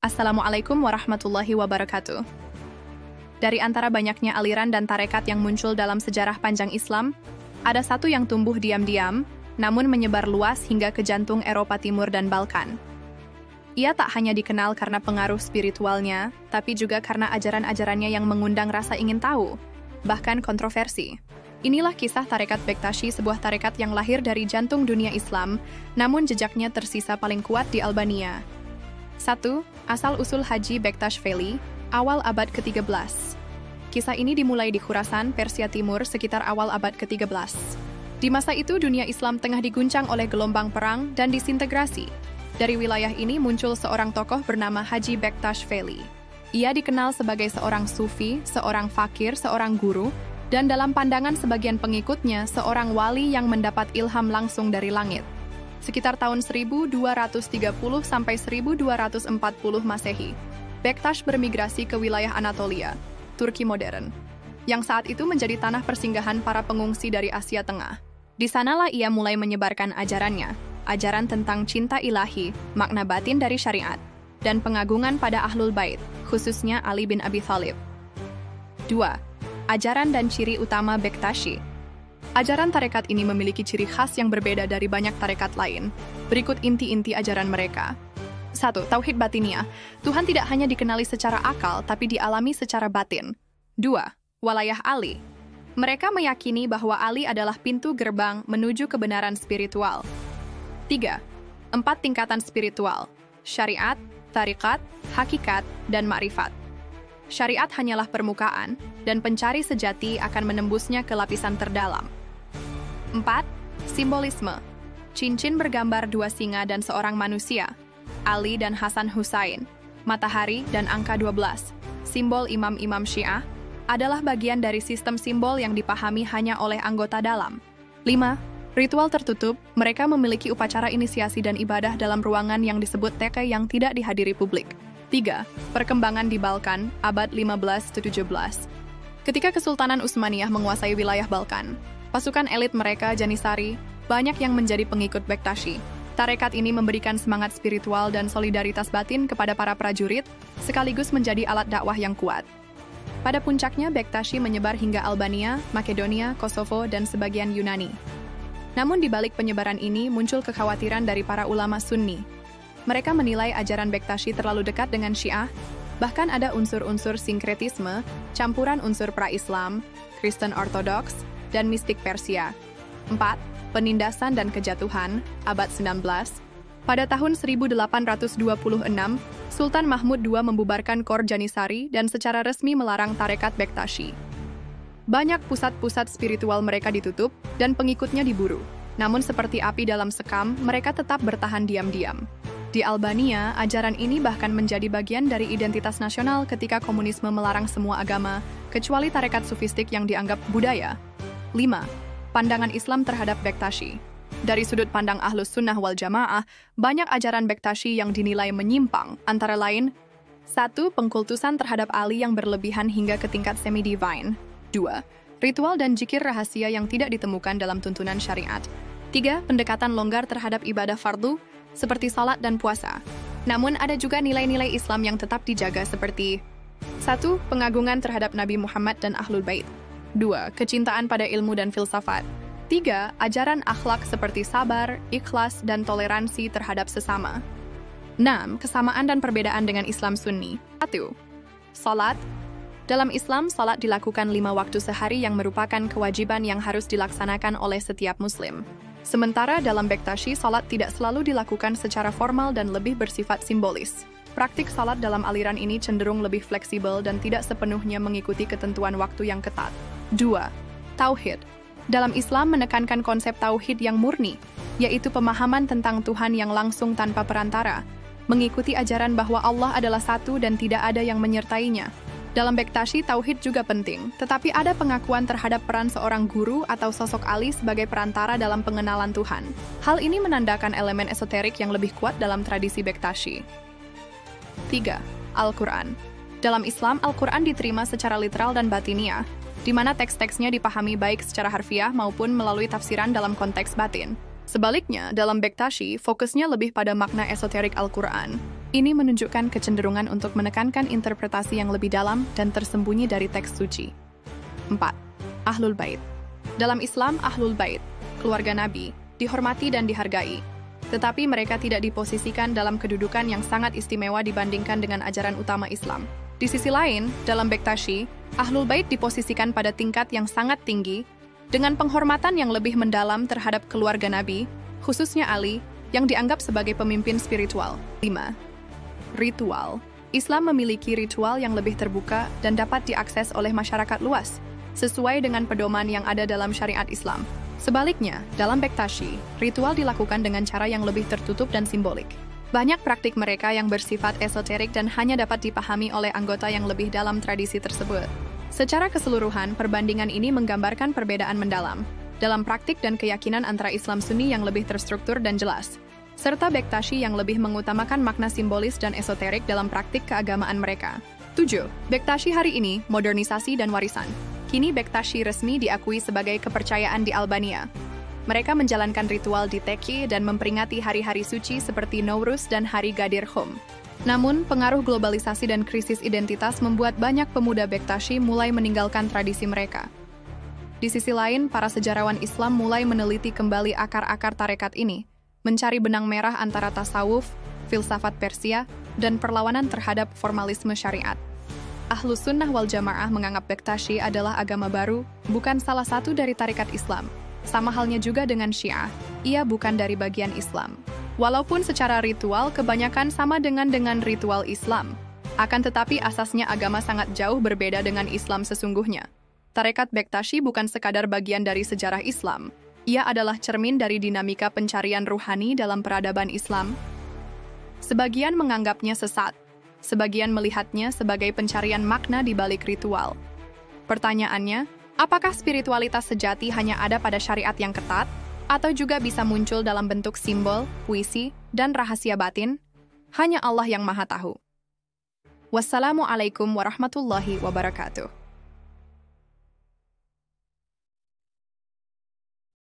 Assalamualaikum warahmatullahi wabarakatuh. Dari antara banyaknya aliran dan tarekat yang muncul dalam sejarah panjang Islam, ada satu yang tumbuh diam-diam, namun menyebar luas hingga ke jantung Eropa Timur dan Balkan. Ia tak hanya dikenal karena pengaruh spiritualnya, tapi juga karena ajaran-ajarannya yang mengundang rasa ingin tahu, bahkan kontroversi. Inilah kisah Tarekat Bektashi, sebuah tarekat yang lahir dari jantung dunia Islam, namun jejaknya tersisa paling kuat di Albania. 1. Asal-usul Haji Bektash Veli, awal abad ke-13. Kisah ini dimulai di Khurasan, Persia Timur, sekitar awal abad ke-13. Di masa itu, dunia Islam tengah diguncang oleh gelombang perang dan disintegrasi. Dari wilayah ini muncul seorang tokoh bernama Haji Bektash Veli. Ia dikenal sebagai seorang sufi, seorang fakir, seorang guru, dan dalam pandangan sebagian pengikutnya, seorang wali yang mendapat ilham langsung dari langit. Sekitar tahun 1230 sampai 1240 Masehi, Bektash bermigrasi ke wilayah Anatolia, Turki modern, yang saat itu menjadi tanah persinggahan para pengungsi dari Asia Tengah. Di sanalah ia mulai menyebarkan ajarannya, ajaran tentang cinta ilahi, makna batin dari syariat, dan pengagungan pada Ahlul Bait, khususnya Ali bin Abi Thalib. 2. Ajaran dan ciri utama Bektashi. Ajaran tarekat ini memiliki ciri khas yang berbeda dari banyak tarekat lain. Berikut inti-inti ajaran mereka. 1. Tauhid batiniah. Tuhan tidak hanya dikenali secara akal, tapi dialami secara batin. 2. Walayah Ali. Mereka meyakini bahwa Ali adalah pintu gerbang menuju kebenaran spiritual. 3. 4 tingkatan spiritual. Syariat, tarikat, hakikat, dan ma'rifat. Syariat hanyalah permukaan, dan pencari sejati akan menembusnya ke lapisan terdalam. 4. Simbolisme. Cincin bergambar dua singa dan seorang manusia, Ali dan Hasan Hussein, matahari dan angka 12, simbol imam-imam Syiah, adalah bagian dari sistem simbol yang dipahami hanya oleh anggota dalam. 5. Ritual tertutup. Mereka memiliki upacara inisiasi dan ibadah dalam ruangan yang disebut teke yang tidak dihadiri publik. 3. Perkembangan di Balkan, abad 15-17. Ketika Kesultanan Utsmaniyah menguasai wilayah Balkan, pasukan elit mereka, Janissary, banyak yang menjadi pengikut Bektashi. Tarekat ini memberikan semangat spiritual dan solidaritas batin kepada para prajurit, sekaligus menjadi alat dakwah yang kuat. Pada puncaknya, Bektashi menyebar hingga Albania, Makedonia, Kosovo, dan sebagian Yunani. Namun di balik penyebaran ini muncul kekhawatiran dari para ulama Sunni. Mereka menilai ajaran Bektashi terlalu dekat dengan Syiah, bahkan ada unsur-unsur sinkretisme, campuran unsur pra-Islam, Kristen Ortodoks, dan mistik Persia. 4. Penindasan dan kejatuhan, abad 19. Pada tahun 1826, Sultan Mahmud II membubarkan Kor Janissary dan secara resmi melarang tarekat Bektashi. Banyak pusat-pusat spiritual mereka ditutup dan pengikutnya diburu. Namun seperti api dalam sekam, mereka tetap bertahan diam-diam. Di Albania, ajaran ini bahkan menjadi bagian dari identitas nasional ketika komunisme melarang semua agama, kecuali tarekat sufistik yang dianggap budaya. 5. Pandangan Islam terhadap Bektashi. Dari sudut pandang Ahlus Sunnah wal Jamaah, banyak ajaran Bektashi yang dinilai menyimpang, antara lain 1. Pengkultusan terhadap Ali yang berlebihan hingga ke tingkat semi-divine. 2. Ritual dan zikir rahasia yang tidak ditemukan dalam tuntunan syariat. 3. Pendekatan longgar terhadap ibadah fardu, seperti salat dan puasa. Namun ada juga nilai-nilai Islam yang tetap dijaga seperti 1. Pengagungan terhadap Nabi Muhammad dan Ahlul Bait. 2. Kecintaan pada ilmu dan filsafat. 3. Ajaran akhlak seperti sabar, ikhlas, dan toleransi terhadap sesama. 6. Kesamaan dan perbedaan dengan Islam Sunni. 1. Salat. Dalam Islam, salat dilakukan 5 waktu sehari yang merupakan kewajiban yang harus dilaksanakan oleh setiap muslim. Sementara dalam Bektashi, salat tidak selalu dilakukan secara formal dan lebih bersifat simbolis. Praktik salat dalam aliran ini cenderung lebih fleksibel dan tidak sepenuhnya mengikuti ketentuan waktu yang ketat. 2. Tauhid. Dalam Islam menekankan konsep tauhid yang murni, yaitu pemahaman tentang Tuhan yang langsung tanpa perantara, mengikuti ajaran bahwa Allah adalah satu dan tidak ada yang menyertainya. Dalam Bektashi, tauhid juga penting, tetapi ada pengakuan terhadap peran seorang guru atau sosok Ali sebagai perantara dalam pengenalan Tuhan. Hal ini menandakan elemen esoterik yang lebih kuat dalam tradisi Bektashi. 3. Al-Quran. Dalam Islam, Al-Quran diterima secara literal dan batiniah, di mana teks-teksnya dipahami baik secara harfiah maupun melalui tafsiran dalam konteks batin. Sebaliknya, dalam Bektashi, fokusnya lebih pada makna esoterik Al-Quran. Ini menunjukkan kecenderungan untuk menekankan interpretasi yang lebih dalam dan tersembunyi dari teks suci. 4. Ahlul Bait. Dalam Islam, Ahlul Bait, keluarga Nabi, dihormati dan dihargai. Tetapi mereka tidak diposisikan dalam kedudukan yang sangat istimewa dibandingkan dengan ajaran utama Islam. Di sisi lain, dalam Bektashi, Ahlul Bait diposisikan pada tingkat yang sangat tinggi, dengan penghormatan yang lebih mendalam terhadap keluarga Nabi, khususnya Ali, yang dianggap sebagai pemimpin spiritual. 5. Ritual. Islam memiliki ritual yang lebih terbuka dan dapat diakses oleh masyarakat luas, sesuai dengan pedoman yang ada dalam syariat Islam. Sebaliknya, dalam Bektashi, ritual dilakukan dengan cara yang lebih tertutup dan simbolik. Banyak praktik mereka yang bersifat esoterik dan hanya dapat dipahami oleh anggota yang lebih dalam tradisi tersebut. Secara keseluruhan, perbandingan ini menggambarkan perbedaan mendalam dalam praktik dan keyakinan antara Islam Sunni yang lebih terstruktur dan jelas, serta Bektashi yang lebih mengutamakan makna simbolis dan esoterik dalam praktik keagamaan mereka. 7. Bektashi hari ini, modernisasi dan warisan. Kini Bektashi resmi diakui sebagai kepercayaan di Albania. Mereka menjalankan ritual di Teki dan memperingati hari-hari suci seperti Nowruz dan Hari Ghadir Khumm. Namun, pengaruh globalisasi dan krisis identitas membuat banyak pemuda Bektashi mulai meninggalkan tradisi mereka. Di sisi lain, para sejarawan Islam mulai meneliti kembali akar-akar tarekat ini, mencari benang merah antara tasawuf, filsafat Persia, dan perlawanan terhadap formalisme syariat. Ahlus Sunnah wal Jamaah menganggap Bektashi adalah agama baru, bukan salah satu dari tarekat Islam. Sama halnya juga dengan Syiah, ia bukan dari bagian Islam. Walaupun secara ritual kebanyakan sama dengan ritual Islam, akan tetapi asasnya agama sangat jauh berbeda dengan Islam sesungguhnya. Tarekat Bektashi bukan sekadar bagian dari sejarah Islam, ia adalah cermin dari dinamika pencarian ruhani dalam peradaban Islam. Sebagian menganggapnya sesat, sebagian melihatnya sebagai pencarian makna di balik ritual. Pertanyaannya, apakah spiritualitas sejati hanya ada pada syariat yang ketat? Atau juga bisa muncul dalam bentuk simbol, puisi, dan rahasia batin? Hanya Allah yang Maha Tahu. Wassalamualaikum warahmatullahi wabarakatuh.